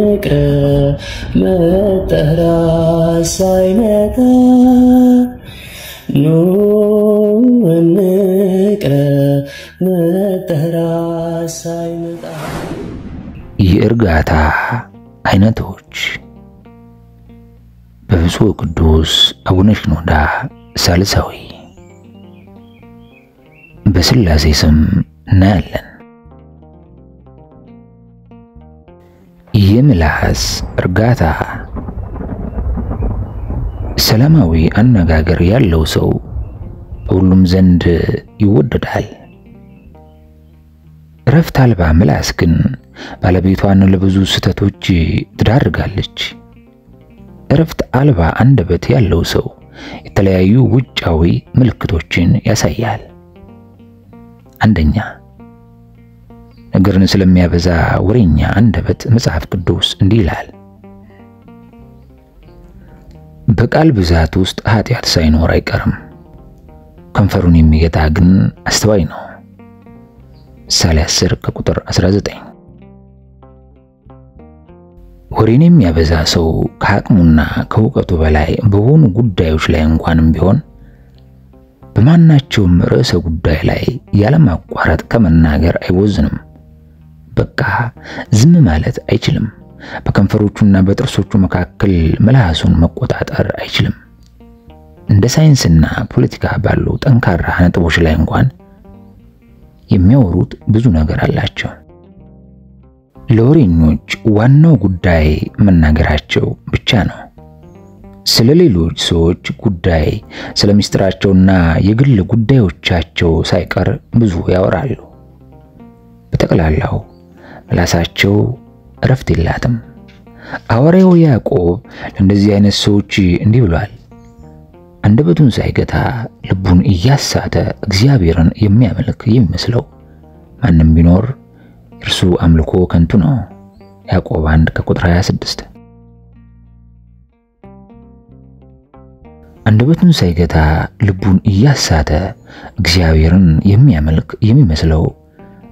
نقرأ متهرى سايمتا نقرأ متهرى سايمتا يرجعتا አይነቶች በብፁዕ ቅዱስ አቡነ ሽኖዳ ሳልሳዊ በስላሴ ስም እናያለን። የምላስ እርጋታ ሰላማዊ አነጋገር ያለው ሰው በሁሉም ዘንድ ይወደዳል። ረፍት አልባ ምላስ ግን ባለቤቷን ለብዙ ስህተቶች ትዳርጋለች። ረፍት አልባ አንደበት ያለው ሰው የተለያዩ ውጫዊ ምልክቶችን ያሳያል። አንደኛ ነገርን ስለሚያበዛ ወሬኛ አንደበት መጽሐፍ ቅዱስ እንዲህ ይላል፣ በቃል ብዛት ውስጥ ኃጢአት ሳይኖር አይቀርም፣ ከንፈሩን የሚገታ ግን አስተዋይ ነው። ምሳሌ 10 ከቁጥር 19። ወሬን የሚያበዛ ሰው ከአቅሙና ከእውቀቱ በላይ በሆኑ ጉዳዮች ላይ እንኳንም ቢሆን በማናቸውም ርዕሰ ጉዳይ ላይ ያለማቋረጥ ከመናገር አይወዝንም። በቃ ዝም ማለት አይችልም። በከንፈሮቹና በጥርሶቹ መካከል ምላሱን መቆጣጠር አይችልም። እንደ ሳይንስና ፖለቲካ ባሉ ጠንካራ ነጥቦች ላይ እንኳን የሚያወሩት ብዙ ነገር አላቸው። ለወሬኞች ዋናው ጉዳይ መናገራቸው ብቻ ነው። ስለሌሎች ሰዎች ጉዳይ፣ ስለሚስጥራቸውና የግል ጉዳዮቻቸው ሳይቀር ብዙ ያወራሉ። በተቀላላው ምላሳቸው እረፍት የላትም። ሐዋርያው ያዕቆብ ለእንደዚህ አይነት ሰዎች እንዲህ ብሏል፣ አንደበቱን ሳይገታ ልቡን እያሳተ እግዚአብሔርን የሚያመልክ የሚመስለው ማንም ቢኖር እርሱ አምልኮ ከንቱ ነው። ያዕቆብ 1 ከቁጥር 26። አንደበቱን ሳይገታ ልቡን እያሳተ እግዚአብሔርን የሚያመልክ የሚመስለው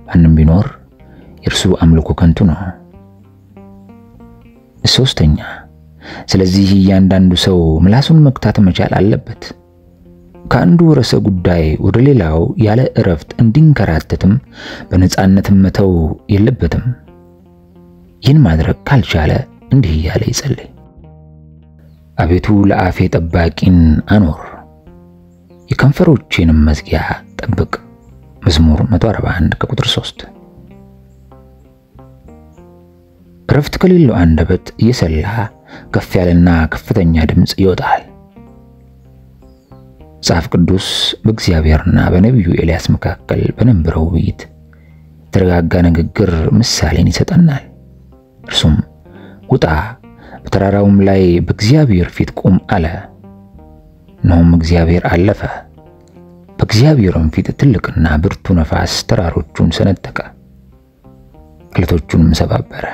ማንም ቢኖር እርሱ አምልኮ ከንቱ ነው። ሶስተኛ ስለዚህ እያንዳንዱ ሰው ምላሱን መክታት መቻል አለበት። ከአንዱ ርዕሰ ጉዳይ ወደ ሌላው ያለ እረፍት እንዲንከራተትም በነጻነት መተው የለበትም። ይህን ማድረግ ካልቻለ እንዲህ እያለ ይጸልይ፣ አቤቱ ለአፌ ጠባቂን አኖር፣ የከንፈሮቼንም መዝጊያ ጠብቅ። መዝሙር 141 ከቁጥር 3። እረፍት ከሌለው አንደበት እየሰላ ከፍ ያለና ከፍተኛ ድምጽ ይወጣል። መጽሐፍ ቅዱስ በእግዚአብሔርና በነቢዩ ኤልያስ መካከል በነበረው ውይይት የተረጋጋ ንግግር ምሳሌን ይሰጠናል። እርሱም ውጣ፣ በተራራውም ላይ በእግዚአብሔር ፊት ቁም አለ። እነሆም እግዚአብሔር አለፈ። በእግዚአብሔርም ፊት ትልቅና ብርቱ ነፋስ ተራሮቹን ሰነጠቀ፣ ዓለቶቹንም ሰባበረ።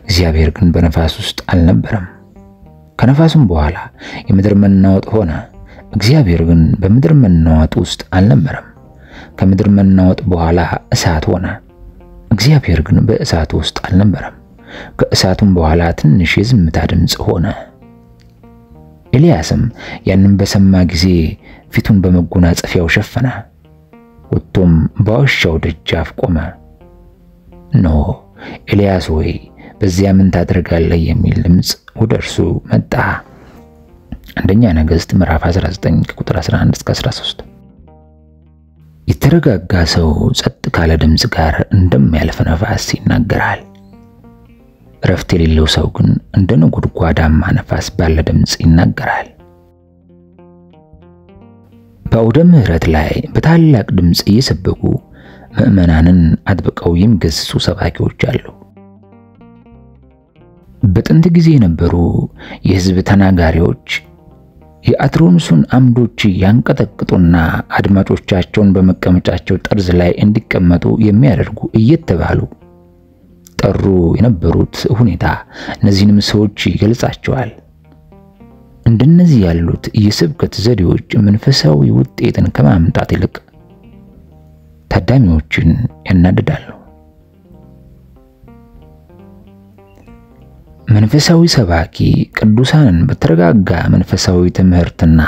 እግዚአብሔር ግን በነፋስ ውስጥ አልነበረም። ከነፋሱም በኋላ የምድር መናወጥ ሆነ። እግዚአብሔር ግን በምድር መናወጥ ውስጥ አልነበረም። ከምድር መናወጥ በኋላ እሳት ሆነ። እግዚአብሔር ግን በእሳቱ ውስጥ አልነበረም። ከእሳቱም በኋላ ትንሽ የዝምታ ድምጽ ሆነ። ኤልያስም ያንን በሰማ ጊዜ ፊቱን በመጎናጸፊያው ሸፈነ፣ ወጥቶም በዋሻው ደጃፍ ቆመ። እነሆ ኤልያስ ሆይ በዚያ ምን ታደርጋለህ የሚል ድምጽ ወደ እርሱ መጣ። አንደኛ ነገሥት ምዕራፍ 19 ቁጥር 11 እስከ 13። የተረጋጋ ሰው ጸጥ ካለ ድምጽ ጋር እንደሚያልፍ ነፋስ ይናገራል። እረፍት የሌለው ሰው ግን እንደ ነጎድጓዳማ ነፋስ ባለ ድምጽ ይናገራል። በአውደ ምሕረት ላይ በታላቅ ድምጽ እየሰበኩ ምዕመናንን አጥብቀው የሚገስጹ ሰባኪዎች አሉ። በጥንት ጊዜ የነበሩ የሕዝብ ተናጋሪዎች የአትሮንሱን አምዶች ያንቀጠቅጡና አድማጮቻቸውን በመቀመጫቸው ጠርዝ ላይ እንዲቀመጡ የሚያደርጉ እየተባሉ ጠሩ የነበሩት ሁኔታ እነዚህንም ሰዎች ይገልጻቸዋል። እንደነዚህ ያሉት የስብከት ዘዴዎች መንፈሳዊ ውጤትን ከማምጣት ይልቅ ታዳሚዎችን ያናድዳሉ። መንፈሳዊ ሰባኪ ቅዱሳንን በተረጋጋ መንፈሳዊ ትምህርትና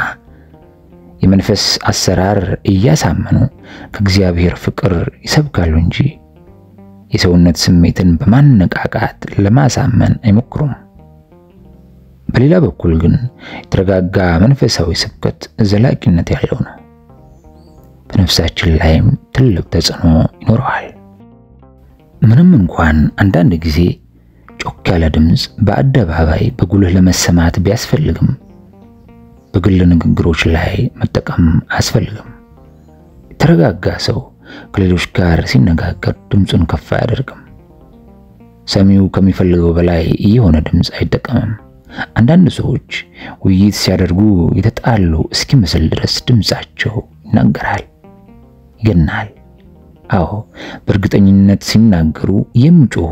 የመንፈስ አሰራር እያሳመኑ ከእግዚአብሔር ፍቅር ይሰብካሉ እንጂ የሰውነት ስሜትን በማነቃቃት ለማሳመን አይሞክሩም። በሌላ በኩል ግን የተረጋጋ መንፈሳዊ ስብከት ዘላቂነት ያለው ነው። በነፍሳችን ላይም ትልቅ ተጽዕኖ ይኖረዋል። ምንም እንኳን አንዳንድ ጊዜ ጮክ ያለ ድምጽ በአደባባይ በጉልህ ለመሰማት ቢያስፈልግም በግል ንግግሮች ላይ መጠቀም አያስፈልግም። የተረጋጋ ሰው ከሌሎች ጋር ሲነጋገር ድምጹን ከፍ አያደርግም። ሰሚው ከሚፈልገው በላይ የሆነ ድምጽ አይጠቀምም። አንዳንድ ሰዎች ውይይት ሲያደርጉ የተጣሉ እስኪመስል ድረስ ድምጻቸው ይናገራል፣ ይገናል። አዎ በእርግጠኝነት ሲናገሩ የሚጮሁ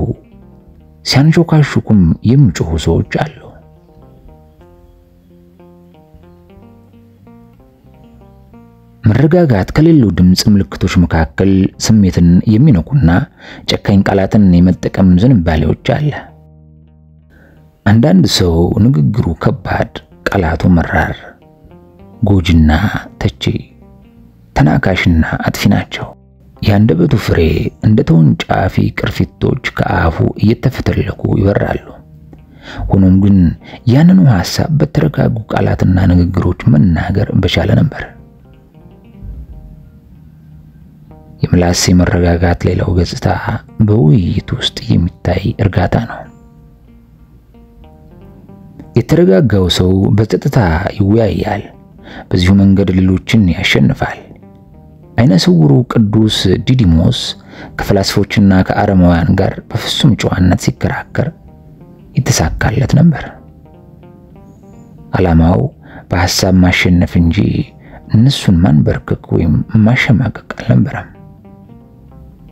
ሲያንሾካሹኩም የሚጮሁ ሰዎች አሉ። መረጋጋት ከሌለው ድምጽ ምልክቶች መካከል ስሜትን የሚነኩና ጨካኝ ቃላትን የመጠቀም ዝንባሌዎች አለ። አንዳንድ ሰው ንግግሩ ከባድ፣ ቃላቱ መራር፣ ጎጅና ተቺ፣ ተናካሽና አጥፊ ናቸው። ያንደበቱ ፍሬ እንደ ተወንጫፊ ቅርፊቶች ከአፉ እየተፈተለኩ ይበራሉ። ሆኖም ግን ያንኑ ሐሳብ በተረጋጉ ቃላትና ንግግሮች መናገር በቻለ ነበር። የምላስ መረጋጋት ሌላው ገጽታ በውይይት ውስጥ የሚታይ እርጋታ ነው። የተረጋጋው ሰው በጸጥታ ይወያያል። በዚሁ መንገድ ሌሎችን ያሸንፋል። አይነ ስውሩ ቅዱስ ዲዲሞስ ከፈላስፎችና ከአረማውያን ጋር በፍጹም ጨዋነት ሲከራከር የተሳካለት ነበር። ዓላማው በሐሳብ ማሸነፍ እንጂ እነሱን ማንበርከክ ወይም ማሸማቀቅ አልነበረም።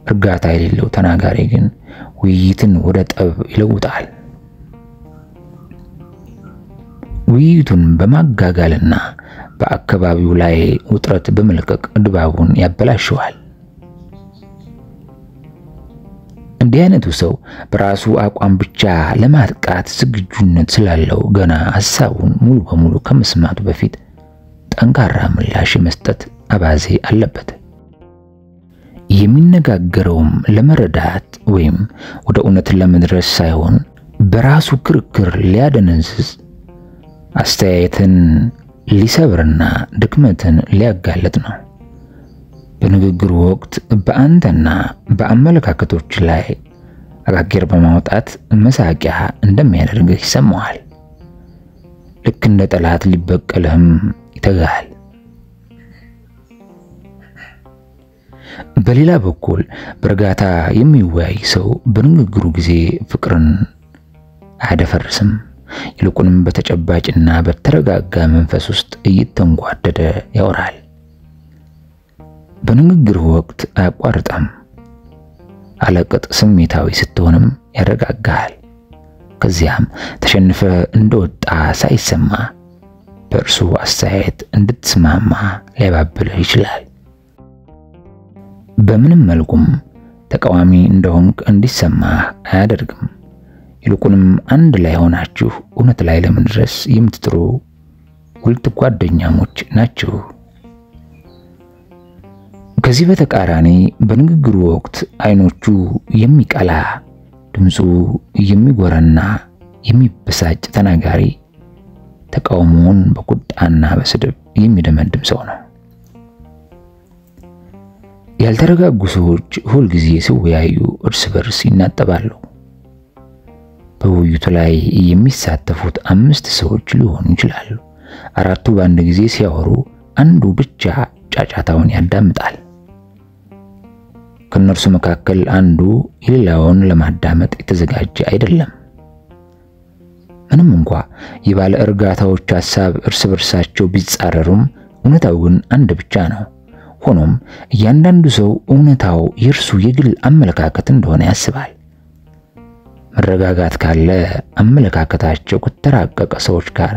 እርጋታ የሌለው ተናጋሪ ግን ውይይትን ወደ ጠብ ይለውጣል። ውይይቱን በማጋጋልና በአካባቢው ላይ ውጥረት በመልቀቅ ድባቡን ያበላሸዋል። እንዲህ አይነቱ ሰው በራሱ አቋም ብቻ ለማጥቃት ዝግጁነት ስላለው ገና ሐሳቡን ሙሉ በሙሉ ከመስማቱ በፊት ጠንካራ ምላሽ መስጠት አባዜ አለበት። የሚነጋገረውም ለመረዳት ወይም ወደ እውነት ለመድረስ ሳይሆን በራሱ ክርክር ሊያደነዝዝ፣ አስተያየትን ሊሰብርና ድክመትን ሊያጋለጥ ነው። በንግግሩ ወቅት በአንተና በአመለካከቶች ላይ አጋጌር በማውጣት መሳቂያ እንደሚያደርግህ ይሰማዋል። ልክ እንደ ጠላት ሊበቀልህም ይተጋል። በሌላ በኩል በእርጋታ የሚወያይ ሰው በንግግሩ ጊዜ ፍቅርን አያደፈርስም። ይልቁንም በተጨባጭና በተረጋጋ መንፈስ ውስጥ እየተንጓደደ ያወራል። በንግግሩ ወቅት አያቋርጥም። አለቅጥ ስሜታዊ ስትሆንም ያረጋጋል። ከዚያም ተሸንፈ እንደወጣ ሳይሰማ በእርሱ አስተያየት እንድትስማማ ሊያባብልህ ይችላል። በምንም መልኩም ተቃዋሚ እንደሆንክ እንዲሰማህ አያደርግም። ይልቁንም አንድ ላይ ሆናችሁ እውነት ላይ ለመድረስ የምትጥሩ ሁለት ጓደኛሞች ናችሁ። ከዚህ በተቃራኒ በንግግሩ ወቅት አይኖቹ የሚቀላ፣ ድምፁ የሚጎረና የሚበሳጭ ተናጋሪ ተቃውሞውን በቁጣና በስድብ የሚደመድም ሰው ነው። ያልተረጋጉ ሰዎች ሁል ጊዜ ሲወያዩ እርስ በርስ ይናጠባሉ። በውይይቱ ላይ የሚሳተፉት 5 ሰዎች ሊሆኑ ይችላሉ። 4ቱ በአንድ ጊዜ ሲያወሩ አንዱ ብቻ ጫጫታውን ያዳምጣል። ከነርሱ መካከል አንዱ የሌላውን ለማዳመጥ የተዘጋጀ አይደለም። ምንም እንኳን የባለ እርጋታዎች ሐሳብ እርስ በርሳቸው ቢጻረሩም እውነታው ግን አንድ ብቻ ነው። ሆኖም እያንዳንዱ ሰው እውነታው የእርሱ የግል አመለካከት እንደሆነ ያስባል። መረጋጋት ካለ አመለካከታቸው ከተራቀቀ ሰዎች ጋር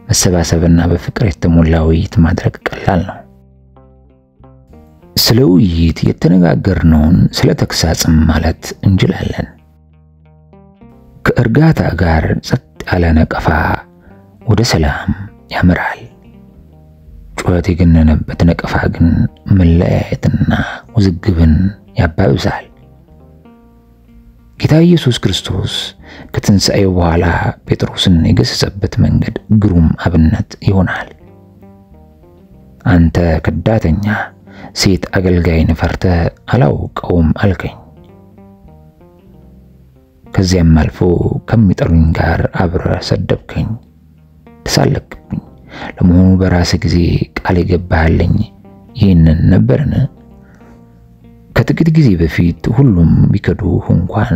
መሰባሰብና በፍቅር የተሞላ ውይይት ማድረግ ቀላል ነው። ስለ ውይይት የተነጋገርነውን ስለ ተግሳጽም ማለት እንችላለን። ከእርጋታ ጋር ጸጥ ያለ ነቀፋ ወደ ሰላም ያመራል። ጩኸት የገነነበት ነቀፋ ግን መለያየትና ውዝግብን ያባብሳል። ጌታ ኢየሱስ ክርስቶስ ከትንሣኤው በኋላ ጴጥሮስን የገሰጸበት መንገድ ግሩም አብነት ይሆናል። አንተ ከዳተኛ ሴት አገልጋይን ፈርተህ አላውቀውም አልከኝ። ከዚያም አልፎ ከሚጠሩኝ ጋር አብረህ ሰደብከኝ፣ ተሳለቅብኝ። ለመሆኑ በራስ ጊዜ ቃል የገባህልኝ ይህንን ነበርን? ከጥቂት ጊዜ በፊት ሁሉም ቢከዱህ እንኳን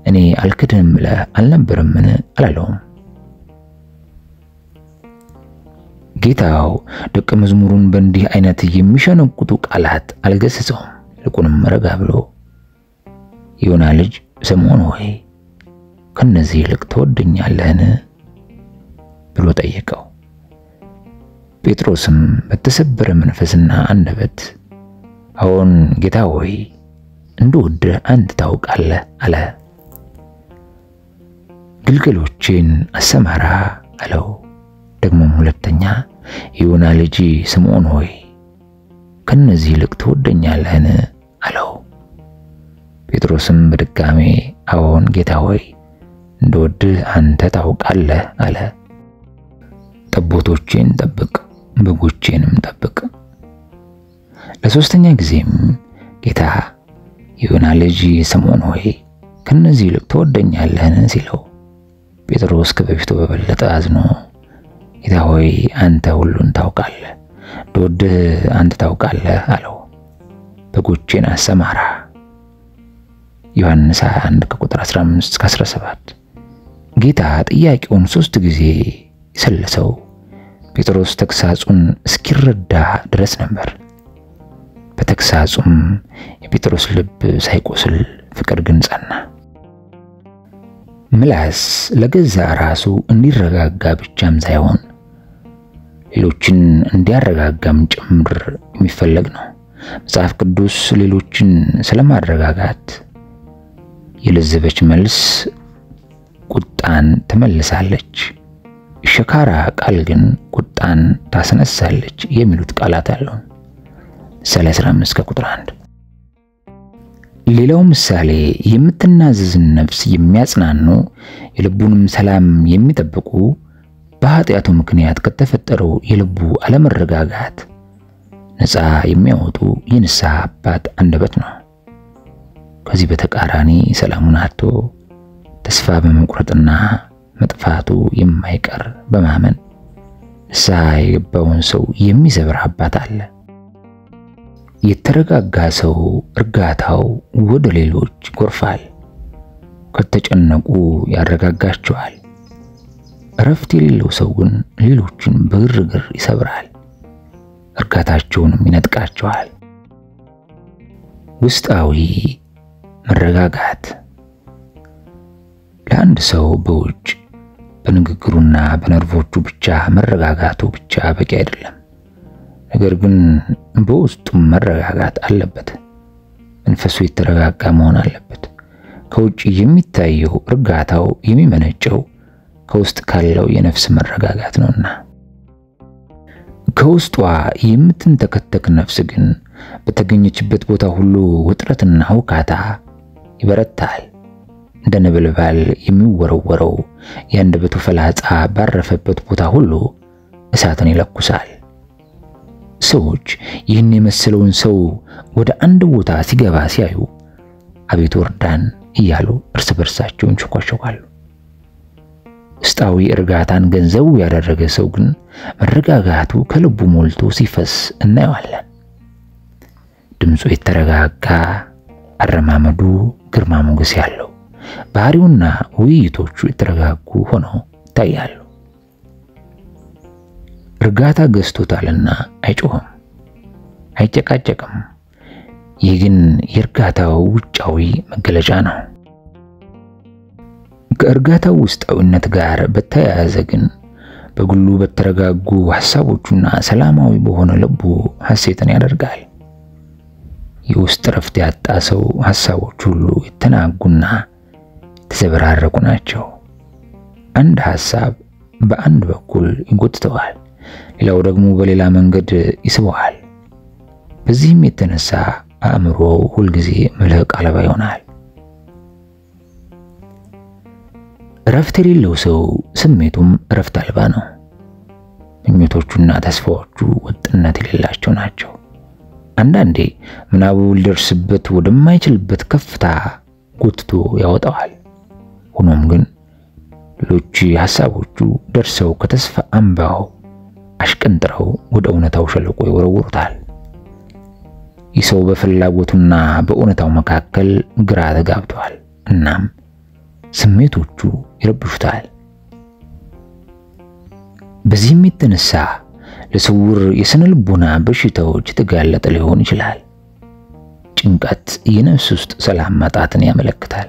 እኔ አልክድህም ብለህ አልነበረምን አላለውም? ጌታው ደቀ መዝሙሩን በእንዲህ አይነት የሚሸነቁጡ ቃላት አልገሰጸውም። ይልቁንም ረጋ ብሎ የዮና ልጅ ስምዖን ሆይ ከነዚህ ይልቅ ትወደኛለህን ብሎ ጠየቀው። ጴጥሮስም በተሰበረ መንፈስና አንደበት አዎን ጌታ ሆይ እንደወድህ አንተ ታውቃለህ አለ። ግልገሎቼን አሰማራ አለው። ደግሞም ሁለተኛ የዮና ልጅ ስምዖን ሆይ ከነዚህ ይልቅ ትወደኛለህን አለው። ጴጥሮስም በድጋሜ አዎን ጌታ ሆይ እንደወድህ አንተ ታውቃለህ አለ። ጠቦቶቼን ጠብቅ፣ በጎቼንም ጠብቅ። ለሶስተኛ ጊዜም ጌታ የዮና ልጅ ስምዖን ሆይ ከነዚህ ይልቅ ትወደኛለህን ሲለው ጴጥሮስ ከበፊቱ በበለጠ አዝኖ ጌታ ሆይ አንተ ሁሉን ታውቃለህ፣ እንደወድህ አንተ ታውቃለህ አለው። በጎቼን አሰማራ። ዮሐንስ 21 ከቁጥር 15 እስከ 17። ጌታ ጥያቄውን 3 ጊዜ የሰለሰው ጴጥሮስ ተግሳጹን እስኪረዳ ድረስ ነበር። በተግሳጹም የጴጥሮስ ልብ ሳይቆስል ፍቅር ግን ጸና። ምላስ ለገዛ ራሱ እንዲረጋጋ ብቻም ሳይሆን ሌሎችን እንዲያረጋጋም ጭምር የሚፈለግ ነው። መጽሐፍ ቅዱስ ሌሎችን ስለማረጋጋት የለዘበች መልስ ቁጣን ትመልሳለች፣ ሸካራ ቃል ግን ቁጣን ታስነሳለች የሚሉት ቃላት አሉ። ምሳሌ 15 ከቁጥር 1። ሌላው ምሳሌ የምትናዘዝን ነፍስ የሚያጽናኑ የልቡንም ሰላም የሚጠብቁ በኃጢአቱ ምክንያት ከተፈጠረው የልቡ አለመረጋጋት ነፃ የሚያወጡ የንስሐ አባት አንደበት ነው። ከዚህ በተቃራኒ ሰላሙን አጥቶ ተስፋ በመቁረጥና መጥፋቱ የማይቀር በማመን ንስሐ የገባውን ሰው የሚሰብር አባት አለ። የተረጋጋ ሰው እርጋታው ወደ ሌሎች ይጎርፋል፣ ከተጨነቁ ያረጋጋቸዋል። እረፍት የሌለው ሰው ግን ሌሎችን በግርግር ይሰብራል፣ እርጋታቸውንም ይነጥቃቸዋል። ውስጣዊ መረጋጋት ለአንድ ሰው በውጭ በንግግሩና በነርቮቹ ብቻ መረጋጋቱ ብቻ በቂ አይደለም። ነገር ግን በውስጡም መረጋጋት አለበት። መንፈሱ የተረጋጋ መሆን አለበት። ከውጭ የሚታየው እርጋታው የሚመነጨው ከውስጥ ካለው የነፍስ መረጋጋት ነውና። ከውስጧ የምትንተከተክ ነፍስ ግን በተገኘችበት ቦታ ሁሉ ውጥረትና ሁካታ ይበረታል። እንደ ነበልባል የሚወረወረው የአንደበቱ ፍላጻ ባረፈበት ቦታ ሁሉ እሳትን ይለኩሳል። ሰዎች ይህን የመሰለውን ሰው ወደ አንድ ቦታ ሲገባ ሲያዩ አቤቱ እርዳን እያሉ እርስ በርሳቸው ይንሾካሾካሉ። ውስጣዊ እርጋታን ገንዘቡ ያደረገ ሰው ግን መረጋጋቱ ከልቡ ሞልቶ ሲፈስ እናየዋለን። ድምፁ የተረጋጋ፣ አረማመዱ ግርማ ሞገስ ያለው፣ ባህሪውና ውይይቶቹ የተረጋጉ ሆነው ይታያሉ። እርጋታ ገዝቶታልና አይጮህም፣ አይጨቃጨቅም። ይህ ግን የእርጋታው ውጫዊ መገለጫ ነው። ከእርጋታው ውስጣዊነት ጋር በተያያዘ ግን በግሉ በተረጋጉ ሐሳቦቹና ሰላማዊ በሆነ ልቡ ሐሴትን ያደርጋል። የውስጥ ረፍት ያጣ ሰው ሐሳቦቹ ሁሉ የተናጉና የተዘበራረቁ ናቸው። አንድ ሐሳብ በአንድ በኩል ይጎትተዋል፣ ሌላው ደግሞ በሌላ መንገድ ይስበዋል። በዚህም የተነሳ አእምሮ ሁልጊዜ መልህቅ አልባ ይሆናል። እረፍት የሌለው ሰው ስሜቱም እረፍት አልባ ነው። ምኞቶቹና ተስፋዎቹ ወጥነት የሌላቸው ናቸው። አንዳንዴ ምናቡ ሊደርስበት ወደማይችልበት ከፍታ ጎትቶ ያወጣዋል። ሆኖም ግን ሌሎች ሐሳቦቹ ደርሰው ከተስፋ አምባው አሽቀንጥረው ወደ እውነታው ሸለቆ ይወረውሩታል። ይህ ሰው በፍላጎቱና በእውነታው መካከል ግራ ተጋብቷል። እናም ስሜቶቹ ይረብሹታል። በዚህም የተነሳ ለስውር የስነልቦና በሽታዎች የተጋለጠ ሊሆን ይችላል። ጭንቀት የነፍስ ውስጥ ሰላም ማጣትን ያመለክታል።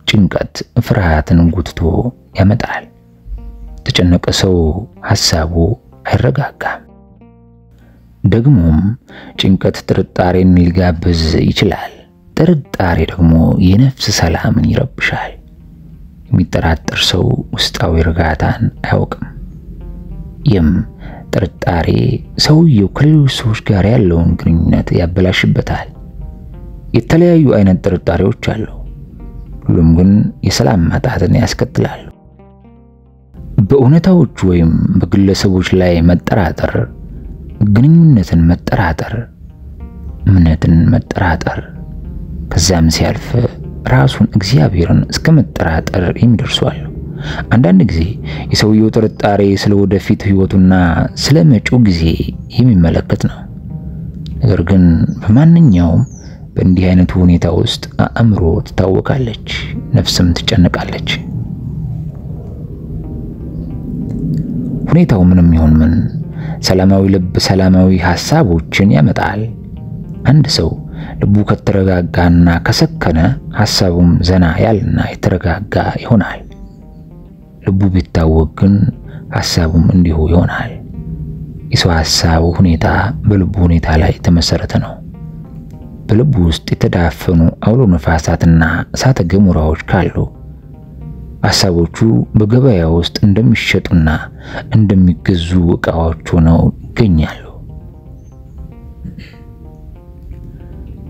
ጭንቀት ፍርሃትን ጎትቶ ያመጣል። የተጨነቀ ሰው ሐሳቡ አይረጋጋም። ደግሞም ጭንቀት ጥርጣሬን ሊጋብዝ ይችላል። ጥርጣሬ ደግሞ የነፍስ ሰላምን ይረብሻል። የሚጠራጠር ሰው ውስጣዊ እርጋታን አያውቅም። ይህም ጥርጣሬ ሰውየው ከሌሎች ሰዎች ጋር ያለውን ግንኙነት ያበላሽበታል። የተለያዩ አይነት ጥርጣሬዎች አሉ። ሁሉም ግን የሰላም ማጣትን ያስከትላሉ። በእውነታዎች ወይም በግለሰቦች ላይ መጠራጠር፣ ግንኙነትን መጠራጠር፣ እምነትን መጠራጠር፣ ከዛም ሲያልፍ ራሱን እግዚአብሔርን እስከ መጠራጠር የሚደርሱ አሉ። አንዳንድ ጊዜ የሰውየው ጥርጣሬ ስለ ወደፊት ህይወቱና ስለ መጪው ጊዜ የሚመለከት ነው። ነገር ግን በማንኛውም በእንዲህ አይነቱ ሁኔታ ውስጥ አእምሮ ትታወቃለች፣ ነፍስም ትጨነቃለች። ሁኔታው ምንም ይሁን ምን ሰላማዊ ልብ ሰላማዊ ሐሳቦችን ያመጣል። አንድ ሰው ልቡ ከተረጋጋና ከሰከነ ሐሳቡም ዘና ያለና የተረጋጋ ይሆናል። ልቡ ቢታወቅ ግን ሐሳቡም እንዲሁ ይሆናል። የሰው ሐሳቡ ሁኔታ በልቡ ሁኔታ ላይ የተመሰረተ ነው። በልቡ ውስጥ የተዳፈኑ አውሎ ነፋሳትና እሳተ ገሞራዎች ካሉ ሐሳቦቹ በገበያ ውስጥ እንደሚሸጡና እንደሚገዙ ዕቃዎች ሆነው ይገኛሉ።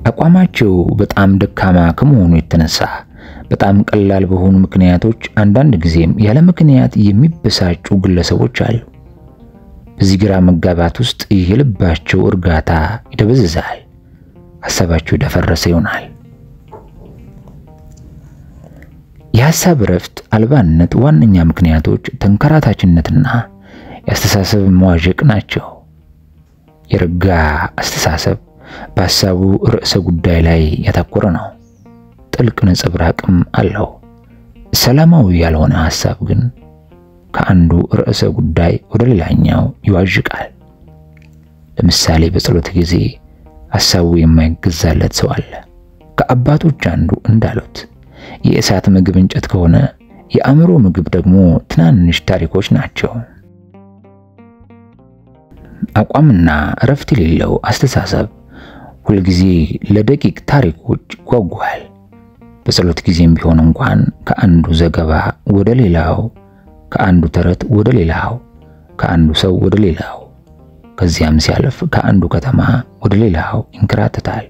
አቋማቸው በጣም ደካማ ከመሆኑ የተነሳ በጣም ቀላል በሆኑ ምክንያቶች አንዳንድ ጊዜም ያለ ምክንያት የሚበሳጩ ግለሰቦች አሉ። በዚህ ግራ መጋባት ውስጥ የልባቸው እርጋታ ይደበዝዛል፣ ሐሳባቸው ደፈረሰ ይሆናል። የሐሳብ ረፍት አልባነት ዋነኛ ምክንያቶች ተንከራታችነትና የአስተሳሰብ መዋዠቅ ናቸው። የረጋ አስተሳሰብ በሐሳቡ ርዕሰ ጉዳይ ላይ ያተኮረ ነው። ጥልቅ ነጸብራቅም አለው። ሰላማዊ ያልሆነ ሐሳብ ግን ከአንዱ ርዕሰ ጉዳይ ወደ ሌላኛው ይዋዥቃል። ለምሳሌ በጸሎት ጊዜ ሐሳቡ የማይገዛለት ሰው አለ። ከአባቶች አንዱ እንዳሉት የእሳት ምግብ እንጨት ከሆነ የአእምሮ ምግብ ደግሞ ትናንሽ ታሪኮች ናቸው። አቋምና ረፍት የሌለው አስተሳሰብ ሁልጊዜ ለደቂቅ ታሪኮች ይጓጓል። በጸሎት ጊዜም ቢሆን እንኳን ከአንዱ ዘገባ ወደ ሌላው፣ ከአንዱ ተረት ወደ ሌላው፣ ከአንዱ ሰው ወደ ሌላው፣ ከዚያም ሲያልፍ ከአንዱ ከተማ ወደ ሌላው ይንከራተታል።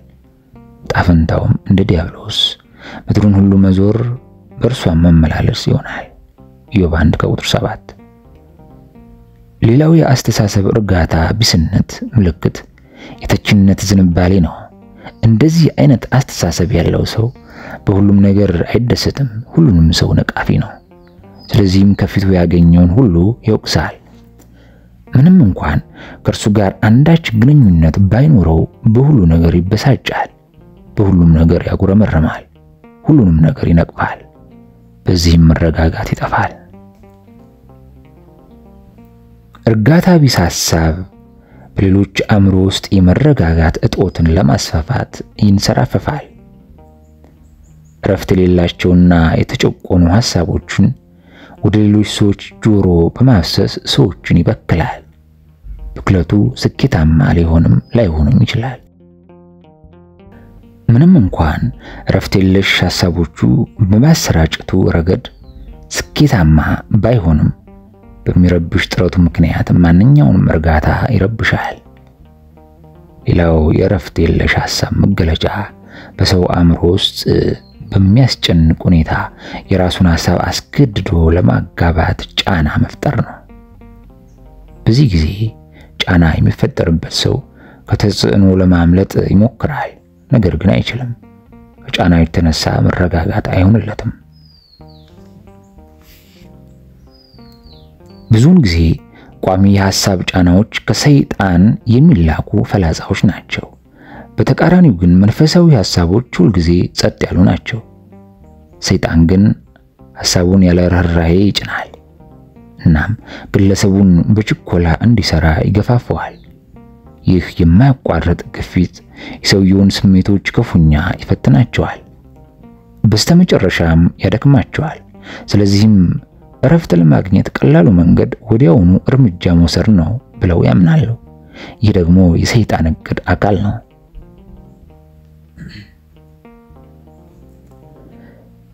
ጣፈንታውም እንደ ዲያብሎስ ምድሩን ሁሉ መዞር በእርሷም መመላለስ ይሆናል። ኢዮብ 1:7። ሌላው የአስተሳሰብ እርጋታ ቢስነት ምልክት የተችነት ዝንባሌ ነው። እንደዚህ አይነት አስተሳሰብ ያለው ሰው በሁሉም ነገር አይደሰትም፣ ሁሉንም ሰው ነቃፊ ነው። ስለዚህም ከፊቱ ያገኘውን ሁሉ ይወቅሳል። ምንም እንኳን ከእርሱ ጋር አንዳች ግንኙነት ባይኖረው በሁሉ ነገር ይበሳጫል፣ በሁሉም ነገር ያጉረመረማል፣ ሁሉንም ነገር ይነቅፋል። በዚህም መረጋጋት ይጠፋል። እርጋታ ቢስ ሐሳብ በሌሎች አእምሮ ውስጥ የመረጋጋት እጦትን ለማስፋፋት ይንሰራፈፋል። ረፍት የሌላቸውና የተጨቆኑ ሐሳቦችን ወደ ሌሎች ሰዎች ጆሮ በማፍሰስ ሰዎችን ይበክላል። ብክለቱ ስኬታማ ሊሆንም ላይሆንም ይችላል። ምንም እንኳን እረፍት የለሽ ሐሳቦቹ በማሰራጨቱ ረገድ ስኬታማ ባይሆንም በሚረብሽ ጥረቱ ምክንያት ማንኛውንም እርጋታ ይረብሻል። ሌላው የእረፍት የለሽ ሐሳብ መገለጫ በሰው አእምሮ ውስጥ በሚያስጨንቅ ሁኔታ የራሱን ሐሳብ አስገድዶ ለማጋባት ጫና መፍጠር ነው። በዚህ ጊዜ ጫና የሚፈጠርበት ሰው ከተጽዕኖ ለማምለጥ ይሞክራል፣ ነገር ግን አይችልም። ከጫናው የተነሳ መረጋጋት አይሆንለትም። ብዙውን ጊዜ ቋሚ የሐሳብ ጫናዎች ከሰይጣን የሚላኩ ፈላጻዎች ናቸው። በተቃራኒው ግን መንፈሳዊ ሐሳቦች ሁሉ ጊዜ ጸጥ ያሉ ናቸው። ሰይጣን ግን ሐሳቡን ያለ ርህራሄ ይጭናል። እናም ግለሰቡን በችኮላ እንዲሰራ ይገፋፈዋል። ይህ የማያቋርጥ ግፊት የሰውየውን ስሜቶች ክፉኛ ይፈትናቸዋል፣ በስተመጨረሻም ያደክማቸዋል። ስለዚህም እረፍት ለማግኘት ቀላሉ መንገድ ወዲያውኑ እርምጃ መውሰድ ነው ብለው ያምናሉ። ይህ ደግሞ የሰይጣን እቅድ አካል ነው።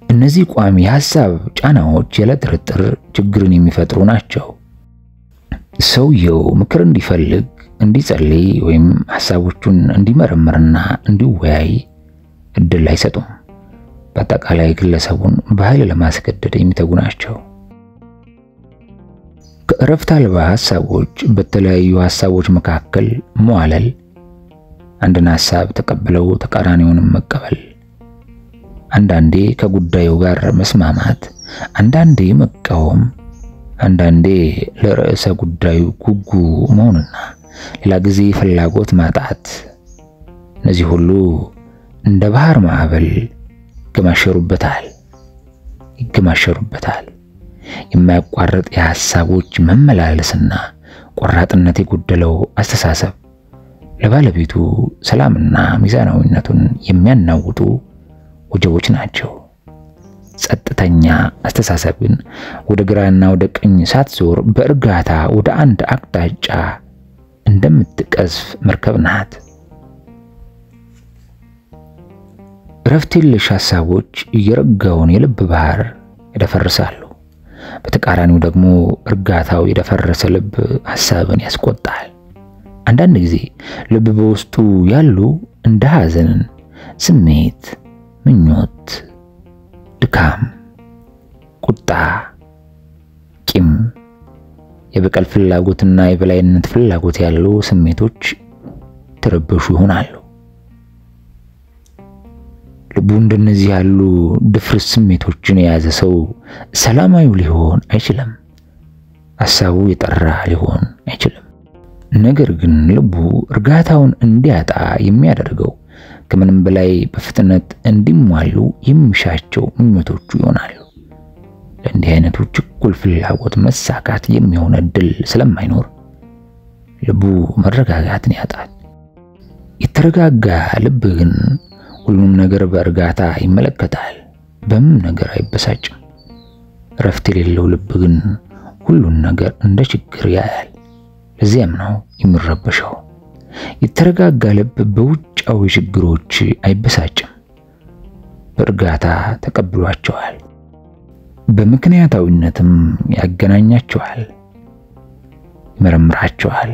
እነዚህ ቋሚ የሐሳብ ጫናዎች ያለ ጥርጥር ችግርን የሚፈጥሩ ናቸው። ሰውየው ምክር እንዲፈልግ፣ እንዲጸልይ ወይም ሐሳቦቹን እንዲመረምርና እንዲወያይ እድል አይሰጡም። በአጠቃላይ ግለሰቡን በኃይል ለማስገደድ የሚተጉ ናቸው። ከእረፍት አልባ ሐሳቦች በተለያዩ ሐሳቦች መካከል መዋለል፣ አንድን ሐሳብ ተቀብለው ተቃራኒውንም መቀበል፣ አንዳንዴ ከጉዳዩ ጋር መስማማት፣ አንዳንዴ መቃወም፣ አንዳንዴ ለርዕሰ ጉዳዩ ጉጉ መሆንና ሌላ ጊዜ ፍላጎት ማጣት፣ እነዚህ ሁሉ እንደ ባህር ማዕበል ይገማሸሩበታል። የማያቋርጥ የሐሳቦች መመላለስና ቆራጥነት የጎደለው አስተሳሰብ ለባለቤቱ ሰላምና ሚዛናዊነቱን የሚያናውጡ ወጀቦች ናቸው። ጸጥተኛ አስተሳሰብ ግን ወደ ግራና ወደ ቀኝ ሳትዞር በእርጋታ ወደ አንድ አቅጣጫ እንደምትቀዝፍ መርከብ ናት። እረፍት የለሽ ሐሳቦች የረጋውን የልብ ባህር ያደፈርሳሉ። በተቃራኒው ደግሞ እርጋታው የደፈረሰ ልብ ሐሳብን ያስቆጣል። አንዳንድ ጊዜ ልብ በውስጡ ያሉ እንደ ሐዘን ስሜት፣ ምኞት፣ ድካም፣ ቁጣ፣ ቂም፣ የበቀል ፍላጎትና የበላይነት ፍላጎት ያሉ ስሜቶች ተረበሹ ይሆናሉ። ልቡ እንደነዚህ ያሉ ድፍርስ ስሜቶችን የያዘ ሰው ሰላማዊ ሊሆን አይችልም። ሐሳቡ የጠራ ሊሆን አይችልም። ነገር ግን ልቡ እርጋታውን እንዲያጣ የሚያደርገው ከምንም በላይ በፍጥነት እንዲሟሉ የሚሻቸው ምኞቶቹ ይሆናሉ። ለእንዲህ አይነቱ ችኩል ፍላጎት መሳካት የሚሆን እድል ስለማይኖር ልቡ መረጋጋትን ያጣል። የተረጋጋ ልብ ግን ሁሉንም ነገር በእርጋታ ይመለከታል፣ በምንም ነገር አይበሳጭም። እረፍት የሌለው ልብ ግን ሁሉን ነገር እንደ ችግር ያያል። ለዚያም ነው የሚረበሸው። የተረጋጋ ልብ በውጫዊ ችግሮች አይበሳጭም፣ በእርጋታ ተቀብሏቸዋል፣ በምክንያታዊነትም ያገናኛቸዋል፣ ይመረምራቸዋል፣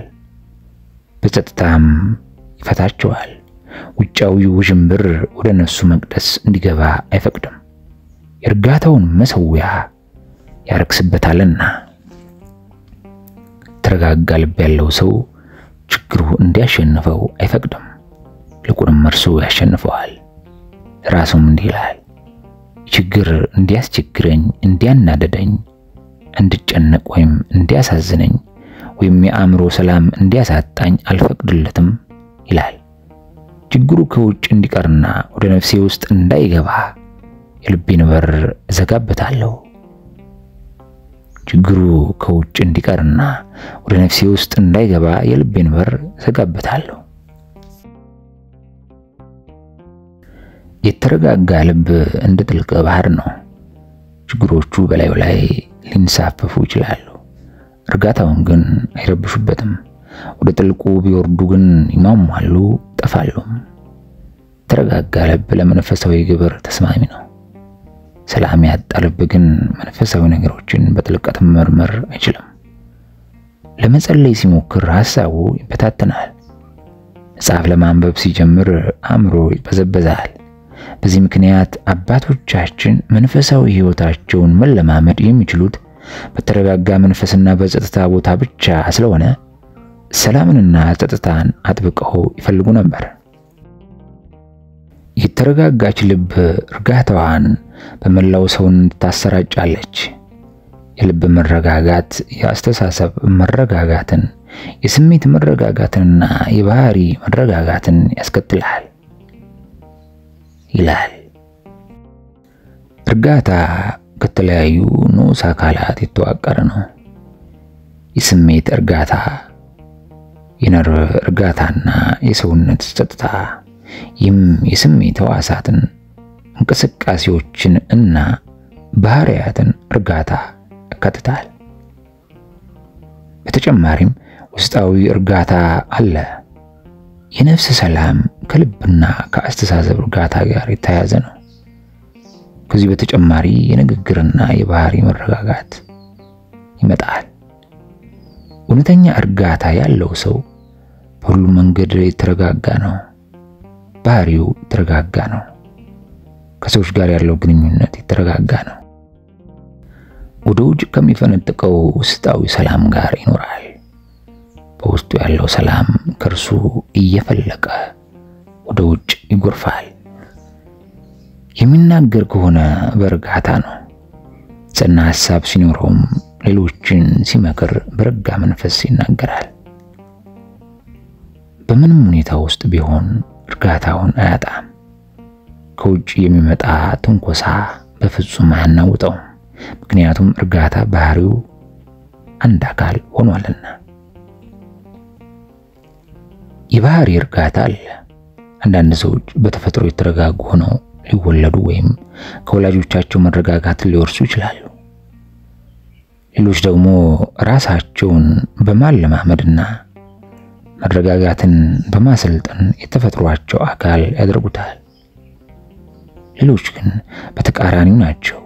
በጸጥታም ይፈታቸዋል። ውጫዊ ውዥንብር ወደ ነፍሱ መቅደስ እንዲገባ አይፈቅድም፣ የእርጋታውን መሰዊያ ያረክስበታልና። ተረጋጋ ልብ ያለው ሰው ችግሩ እንዲያሸንፈው አይፈቅድም፣ ልቁንም እርሱ ያሸንፈዋል። ራሱም እንዲህ ይላል፣ ችግር እንዲያስቸግረኝ፣ እንዲያናደደኝ፣ እንድጨነቅ ወይም እንዲያሳዝነኝ ወይም የአእምሮ ሰላም እንዲያሳጣኝ አልፈቅድለትም ይላል። ችግሩ ከውጭ እንዲቀርና ወደ ነፍሴ ውስጥ እንዳይገባ የልቤን በር እዘጋበታለሁ። ችግሩ ከውጭ እንዲቀርና ወደ ነፍሴ ውስጥ እንዳይገባ የልቤን በር እዘጋበታለሁ። የተረጋጋ ልብ እንደ ጥልቅ ባህር ነው። ችግሮቹ በላዩ ላይ ሊንሳፈፉ ይችላሉ፣ እርጋታውን ግን አይረብሹበትም። ወደ ጥልቁ ቢወርዱ ግን ይማማሉ፣ ጠፋሉ። የተረጋጋ ልብ ለመንፈሳዊ ግብር ተስማሚ ነው። ሰላም ያጣ ልብ ግን መንፈሳዊ ነገሮችን በጥልቀት መመርመር አይችልም። ለመጸለይ ሲሞክር ሐሳቡ ይበታተናል። መጽሐፍ ለማንበብ ሲጀምር አእምሮ ይበዘበዛል። በዚህ ምክንያት አባቶቻችን መንፈሳዊ ሕይወታቸውን መለማመድ የሚችሉት በተረጋጋ መንፈስና በጸጥታ ቦታ ብቻ ስለሆነ ሰላምንና ጸጥታን አጥብቀው ይፈልጉ ነበር። የተረጋጋች ልብ እርጋታዋን በመላው ሰውነት ታሰራጫለች። የልብ መረጋጋት የአስተሳሰብ መረጋጋትን፣ የስሜት መረጋጋትንና የባህሪ መረጋጋትን ያስከትላል ይላል። እርጋታ ከተለያዩ ንዑስ አካላት የተዋቀረ ነው። የስሜት እርጋታ፣ የነርቭ እርጋታና የሰውነት ጸጥታ። ይህም የስሜት ሕዋሳትን እንቅስቃሴዎችን እና ባህሪያትን እርጋታ ያካትታል። በተጨማሪም ውስጣዊ እርጋታ አለ። የነፍስ ሰላም ከልብና ከአስተሳሰብ እርጋታ ጋር የተያያዘ ነው። ከዚህ በተጨማሪ የንግግርና የባህሪ መረጋጋት ይመጣል። እውነተኛ እርጋታ ያለው ሰው በሁሉም መንገድ የተረጋጋ ነው። ባህሪው የተረጋጋ ነው። ከሰዎች ጋር ያለው ግንኙነት የተረጋጋ ነው። ወደ ውጭ ከሚፈነጥቀው ውስጣዊ ሰላም ጋር ይኖራል። በውስጡ ያለው ሰላም ከርሱ እየፈለቀ ወደ ውጭ ይጎርፋል። የሚናገር ከሆነ በእርጋታ ነው። ጽና ሐሳብ ሲኖረውም ሌሎችን ሲመክር በረጋ መንፈስ ይናገራል። በምንም ሁኔታ ውስጥ ቢሆን እርጋታውን አያጣም። ከውጭ የሚመጣ ትንኮሳ በፍጹም አያናውጠውም። ምክንያቱም እርጋታ ባህሪው አንድ አካል ሆኗልና። የባህሪ እርጋታ አለ። አንዳንድ ሰዎች በተፈጥሮ የተረጋጉ ሆነው ሊወለዱ ወይም ከወላጆቻቸው መረጋጋትን ሊወርሱ ይችላሉ። ሌሎች ደግሞ ራሳቸውን በማለማመድና መረጋጋትን በማሰልጠን የተፈጥሯቸው አካል ያደርጉታል። ሌሎች ግን በተቃራኒው ናቸው።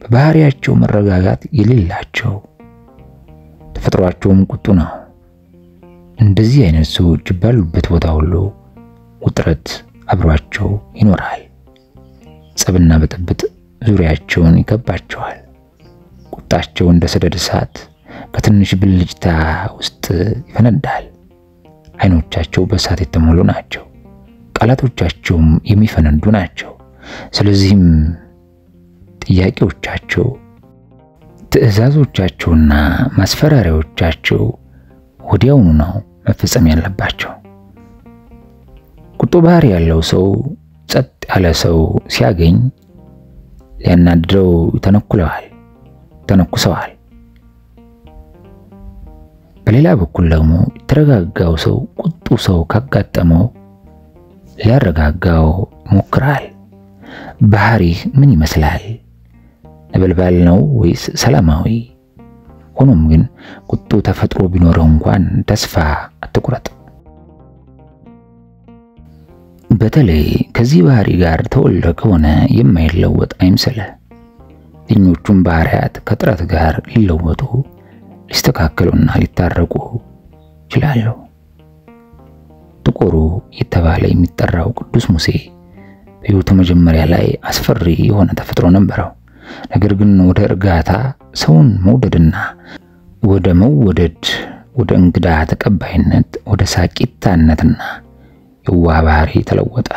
በባህሪያቸው መረጋጋት የሌላቸው፣ ተፈጥሯቸውም ቁጡ ነው። እንደዚህ አይነት ሰዎች ባሉበት ቦታ ሁሉ ውጥረት አብሯቸው ይኖራል። ጸብና ብጥብጥ ዙሪያቸውን ይከባቸዋል። ቁጣቸው እንደ ሰደድ እሳት ከትንሽ ብልጭታ ውስጥ ይፈነዳል። አይኖቻቸው በእሳት የተሞሉ ናቸው። ቃላቶቻቸውም የሚፈነዱ ናቸው። ስለዚህም ጥያቄዎቻቸው፣ ትዕዛዞቻቸውና ማስፈራሪያዎቻቸው ወዲያውኑ ነው መፈጸም ያለባቸው። ቁጡ ባህሪ ያለው ሰው ጸጥ ያለ ሰው ሲያገኝ ሊያናድደው ተነኩሰዋል። በሌላ በኩል ደግሞ የተረጋጋው ሰው ቁጡ ሰው ካጋጠመው ሊያረጋጋው ይሞክራል። ባህሪህ ምን ይመስላል? ነበልባል ነው ወይስ ሰላማዊ? ሆኖም ግን ቁጡ ተፈጥሮ ቢኖረው እንኳን ተስፋ አትቁረጥ። በተለይ ከዚህ ባህሪ ጋር ተወልደ ከሆነ የማይለወጥ አይምሰልህ። የትኞቹም ባህሪያት ከጥረት ጋር ሊለወጡ ሊስተካከሉና ሊታረቁ ይችላሉ። ጥቁሩ የተባለ የሚጠራው ቅዱስ ሙሴ በሕይወቱ መጀመሪያ ላይ አስፈሪ የሆነ ተፈጥሮ ነበረው። ነገር ግን ወደ እርጋታ፣ ሰውን መውደድና ወደ መወደድ፣ ወደ እንግዳ ተቀባይነት፣ ወደ ሳቂታነትና የዋህ ባህሪ ተለወጠ።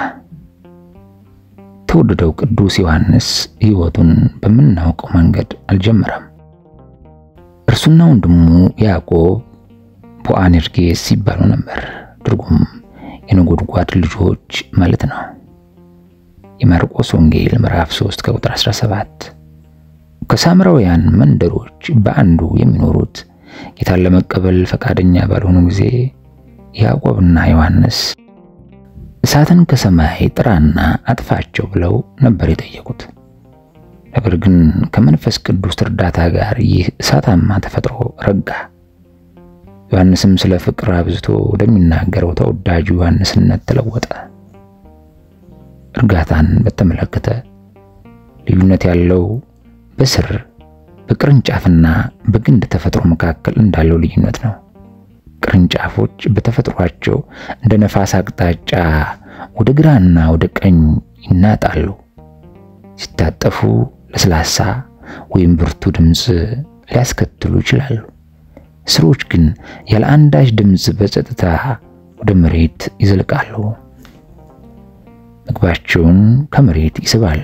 ተወደደው ቅዱስ ዮሐንስ ሕይወቱን በምናውቀው መንገድ አልጀመረም። እርሱና ወንድሙ ያዕቆብ ቦአኔርጌስ ሲባሉ ነበር። ትርጉም የነጎድጓድ ልጆች ማለት ነው። የማርቆስ ወንጌል ምዕራፍ 3 ቁጥር 17። ከሳምራውያን መንደሮች በአንዱ የሚኖሩት ጌታን ለመቀበል ፈቃደኛ ባልሆኑ ጊዜ ያዕቆብና ዮሐንስ እሳትን ከሰማይ ጥራና አጥፋቸው ብለው ነበር የጠየቁት። ነገር ግን ከመንፈስ ቅዱስ እርዳታ ጋር ይህ እሳታማ ተፈጥሮ ረጋ። ዮሐንስም ስለ ፍቅር አብዝቶ ወደሚናገረው ተወዳጁ ዮሐንስነት ተለወጠ። እርጋታን በተመለከተ ልዩነት ያለው በስር በቅርንጫፍና በግንድ ተፈጥሮ መካከል እንዳለው ልዩነት ነው። ቅርንጫፎች በተፈጥሯቸው እንደ ነፋስ አቅጣጫ ወደ ግራና ወደ ቀኝ ይናጣሉ። ሲታጠፉ ለስላሳ ወይም ብርቱ ድምጽ ሊያስከትሉ ይችላሉ። ስሮች ግን ያለ አንዳች ድምጽ በጸጥታ ወደ መሬት ይዘልቃሉ። ምግባቸውን ከመሬት ይስባሉ።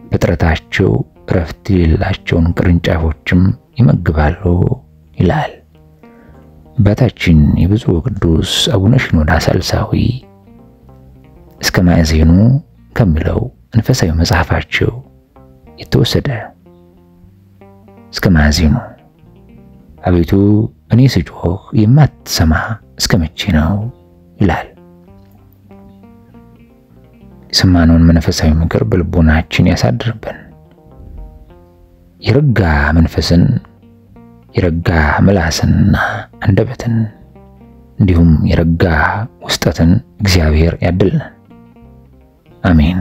በጥረታቸው ረፍት የሌላቸውን ቅርንጫፎችም ይመግባሉ ይላል አባታችን የብፁዕ ቅዱስ አቡነ ሽኖዳ ሳልሳዊ እስከ ማዕዜኑ ከሚለው መንፈሳዊ መጽሐፋቸው የተወሰደ። እስከ ማዕዜኑ አቤቱ እኔ ስጮህ የማትሰማ እስከ መቼ ነው ይላል። የሰማነውን መንፈሳዊ ምክር በልቦናችን ያሳድርብን። የረጋ መንፈስን፣ የረጋ ምላስንና አንደበትን እንዲሁም የረጋ ውስጠትን እግዚአብሔር ያድልን። አሜን።